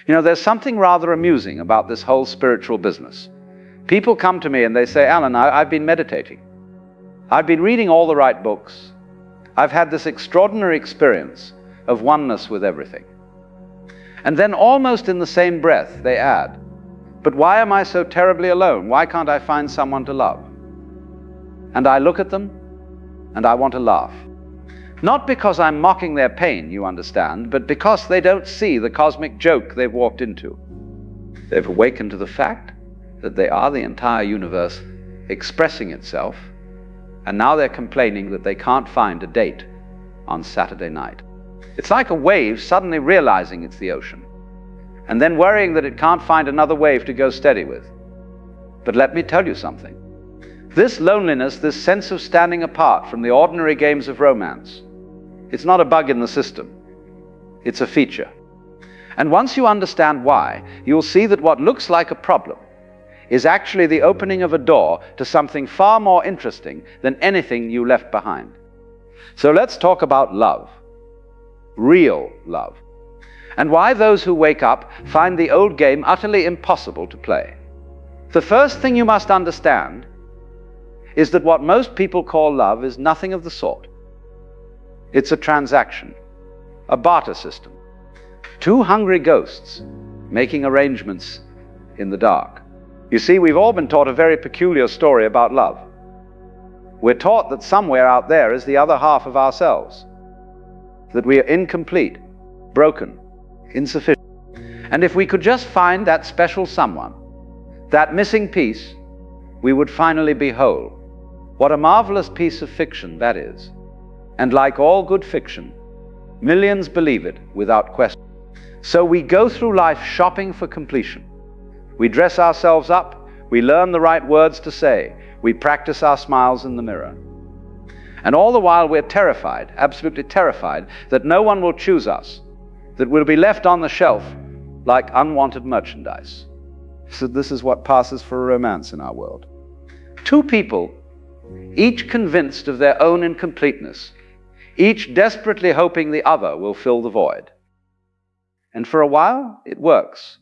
You know, there's something rather amusing about this whole spiritual business. People come to me and they say, Alan, I've been meditating. I've been reading all the right books. I've had this extraordinary experience of oneness with everything. And then almost in the same breath, they add, but why am I so terribly alone? Why can't I find someone to love? And I look at them and I want to laugh. Not because I'm mocking their pain, you understand, but because they don't see the cosmic joke they've walked into. They've awakened to the fact that they are the entire universe expressing itself, and now they're complaining that they can't find a date on Saturday night. It's like a wave suddenly realizing it's the ocean, and then worrying that it can't find another wave to go steady with. But let me tell you something. This loneliness, this sense of standing apart from the ordinary games of romance, it's not a bug in the system. It's a feature. And once you understand why, you'll see that what looks like a problem is actually the opening of a door to something far more interesting than anything you left behind. So let's talk about love. Real love. And why those who wake up find the old game utterly impossible to play. The first thing you must understand is that what most people call love is nothing of the sort. It's a transaction, a barter system. Two hungry ghosts making arrangements in the dark. You see, we've all been taught a very peculiar story about love. We're taught that somewhere out there is the other half of ourselves, that we are incomplete, broken, insufficient. And if we could just find that special someone, that missing piece, we would finally be whole. What a marvelous piece of fiction that is. And like all good fiction, millions believe it without question. So we go through life shopping for completion. We dress ourselves up, we learn the right words to say, we practice our smiles in the mirror. And all the while we're terrified, absolutely terrified, that no one will choose us, that we'll be left on the shelf like unwanted merchandise. So this is what passes for a romance in our world. Two people, each convinced of their own incompleteness, each desperately hoping the other will fill the void. And for a while, it works.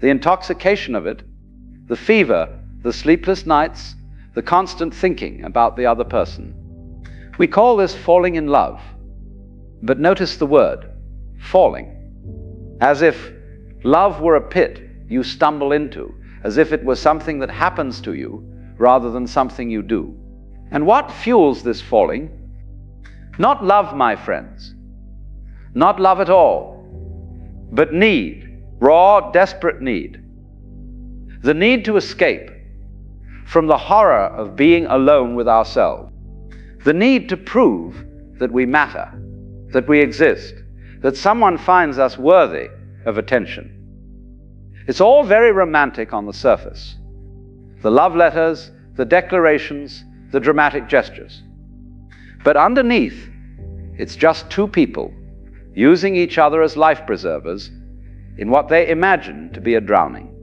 The intoxication of it, the fever, the sleepless nights, the constant thinking about the other person. We call this falling in love. But notice the word, falling. As if love were a pit you stumble into, as if it was something that happens to you rather than something you do. And what fuels this falling? Not love, my friends. Not love at all. But need, raw, desperate need. The need to escape from the horror of being alone with ourselves. The need to prove that we matter, that we exist, that someone finds us worthy of attention. It's all very romantic on the surface. The love letters, the declarations, the dramatic gestures. But underneath, it's just two people using each other as life preservers in what they imagine to be a drowning.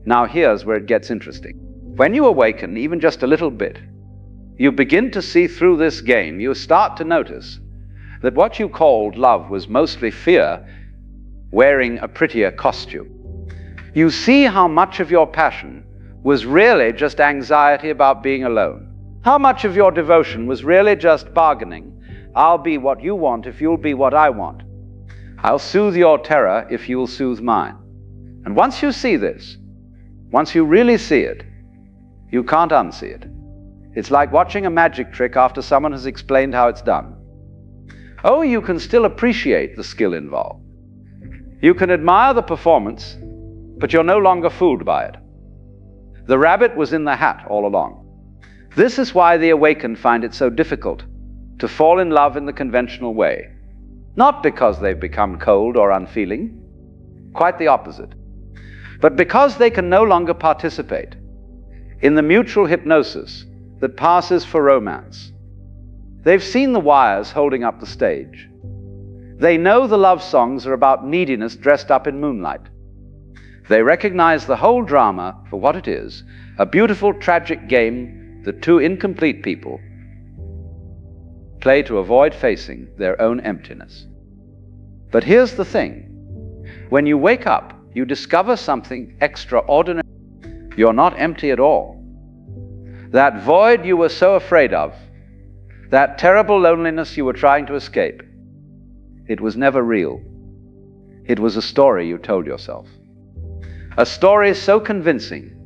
Now here's where it gets interesting. When you awaken, even just a little bit, you begin to see through this game. You start to notice that what you called love was mostly fear wearing a prettier costume. You see how much of your passion was really just anxiety about being alone. How much of your devotion was really just bargaining. I'll be what you want if you'll be what I want. I'll soothe your terror if you'll soothe mine. And once you see this, once you really see it, you can't unsee it. It's like watching a magic trick after someone has explained how it's done. Oh, you can still appreciate the skill involved. You can admire the performance, but you're no longer fooled by it. The rabbit was in the hat all along. This is why the awakened find it so difficult to fall in love in the conventional way. Not because they've become cold or unfeeling, quite the opposite, but because they can no longer participate in the mutual hypnosis that passes for romance. They've seen the wires holding up the stage. They know the love songs are about neediness dressed up in moonlight. They recognize the whole drama for what it is, a beautiful, tragic game that two incomplete people play to avoid facing their own emptiness. But here's the thing. When you wake up, you discover something extraordinary. You're not empty at all. That void you were so afraid of, that terrible loneliness you were trying to escape, it was never real. It was a story you told yourself. A story so convincing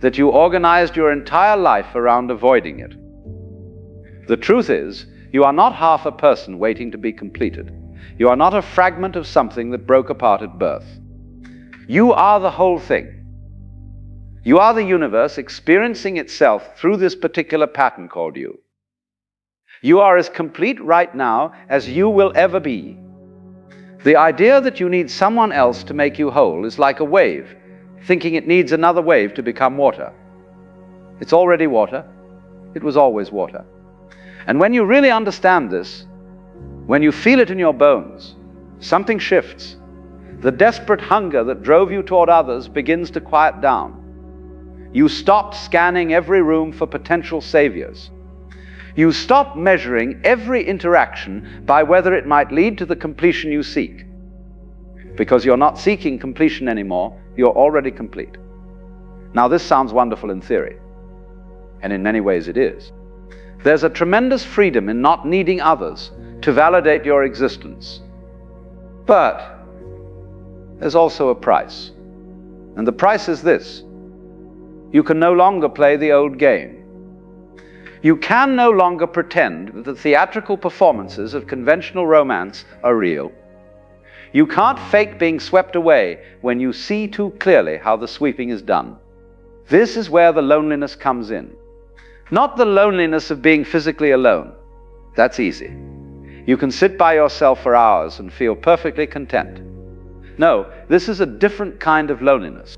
that you organized your entire life around avoiding it. The truth is, you are not half a person waiting to be completed. You are not a fragment of something that broke apart at birth. You are the whole thing. You are the universe experiencing itself through this particular pattern called you. You are as complete right now as you will ever be. The idea that you need someone else to make you whole is like a wave, thinking it needs another wave to become water. It's already water. It was always water. And when you really understand this, when you feel it in your bones, something shifts. The desperate hunger that drove you toward others begins to quiet down. You stop scanning every room for potential saviors. You stop measuring every interaction by whether it might lead to the completion you seek. Because you're not seeking completion anymore, you're already complete. Now, this sounds wonderful in theory, and in many ways it is. There's a tremendous freedom in not needing others to validate your existence. But there's also a price. And the price is this: you can no longer play the old game. You can no longer pretend that the theatrical performances of conventional romance are real. You can't fake being swept away when you see too clearly how the sweeping is done. This is where the loneliness comes in. Not the loneliness of being physically alone. That's easy. You can sit by yourself for hours and feel perfectly content. No, this is a different kind of loneliness.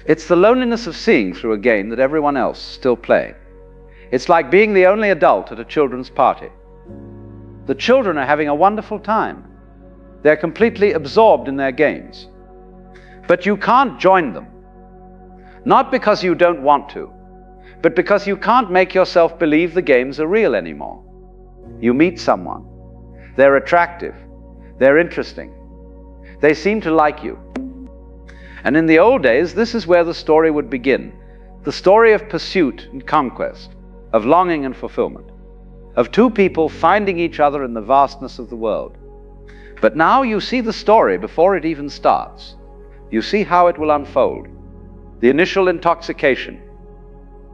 It's the loneliness of seeing through a game that everyone else is still playing. It's like being the only adult at a children's party. The children are having a wonderful time. They're completely absorbed in their games. But you can't join them. Not because you don't want to, but because you can't make yourself believe the games are real anymore. You meet someone. They're attractive. They're interesting. They seem to like you. And in the old days, this is where the story would begin. The story of pursuit and conquest, of longing and fulfillment, of two people finding each other in the vastness of the world. But now you see the story before it even starts. You see how it will unfold. The initial intoxication,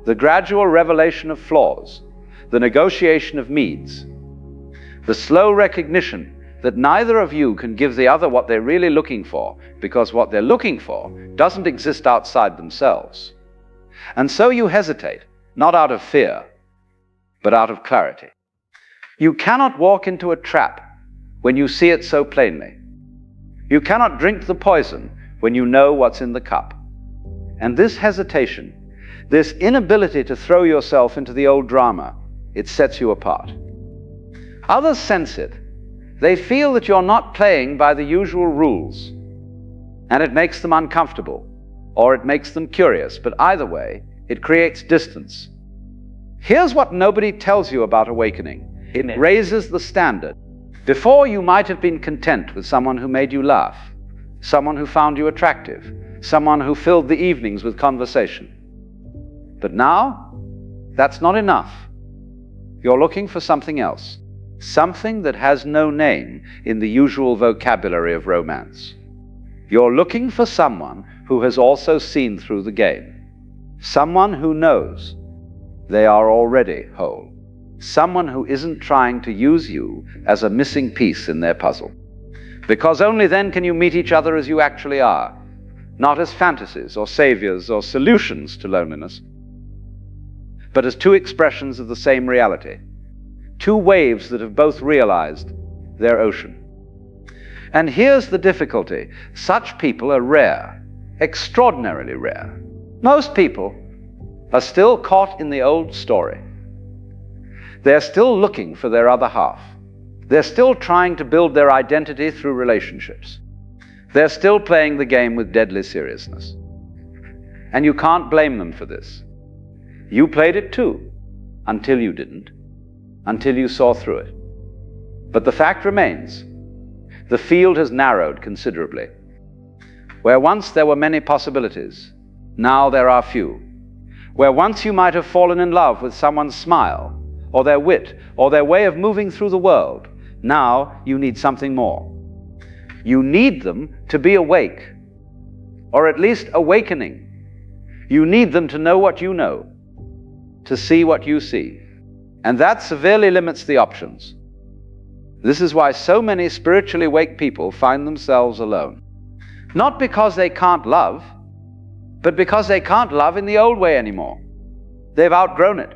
the gradual revelation of flaws, the negotiation of needs, the slow recognition that neither of you can give the other what they're really looking for, because what they're looking for doesn't exist outside themselves. And so you hesitate, not out of fear, but out of clarity. You cannot walk into a trap when you see it so plainly. You cannot drink the poison when you know what's in the cup. And this hesitation, this inability to throw yourself into the old drama, it sets you apart. Others sense it. They feel that you're not playing by the usual rules, and it makes them uncomfortable, or it makes them curious, but either way, it creates distance. Here's what nobody tells you about awakening. It raises the standard. Before, you might have been content with someone who made you laugh, someone who found you attractive, someone who filled the evenings with conversation. But now, that's not enough. You're looking for something else, something that has no name in the usual vocabulary of romance. You're looking for someone who has also seen through the game, someone who knows they are already whole, someone who isn't trying to use you as a missing piece in their puzzle. Because only then can you meet each other as you actually are, not as fantasies or saviors or solutions to loneliness, but as two expressions of the same reality, two waves that have both realized their ocean. And here's the difficulty. Such people are rare, extraordinarily rare. Most people are still caught in the old story. They're still looking for their other half. They're still trying to build their identity through relationships. They're still playing the game with deadly seriousness. And you can't blame them for this. You played it too, until you didn't, until you saw through it. But the fact remains, the field has narrowed considerably. Where once there were many possibilities, now there are few. Where once you might have fallen in love with someone's smile, or their wit, or their way of moving through the world, now you need something more. You need them to be awake, or at least awakening. You need them to know what you know, to see what you see. And that severely limits the options. This is why so many spiritually awake people find themselves alone. Not because they can't love, but because they can't love in the old way anymore. They've outgrown it.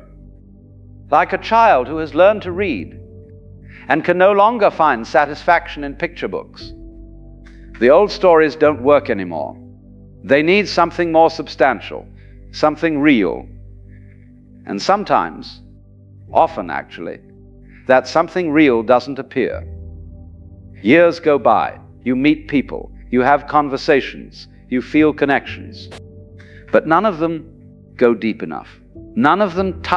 Like a child who has learned to read and can no longer find satisfaction in picture books. The old stories don't work anymore. They need something more substantial, something real. And sometimes, often actually, that something real doesn't appear. Years go by, you meet people, you have conversations, you feel connections, but none of them go deep enough. None of them touch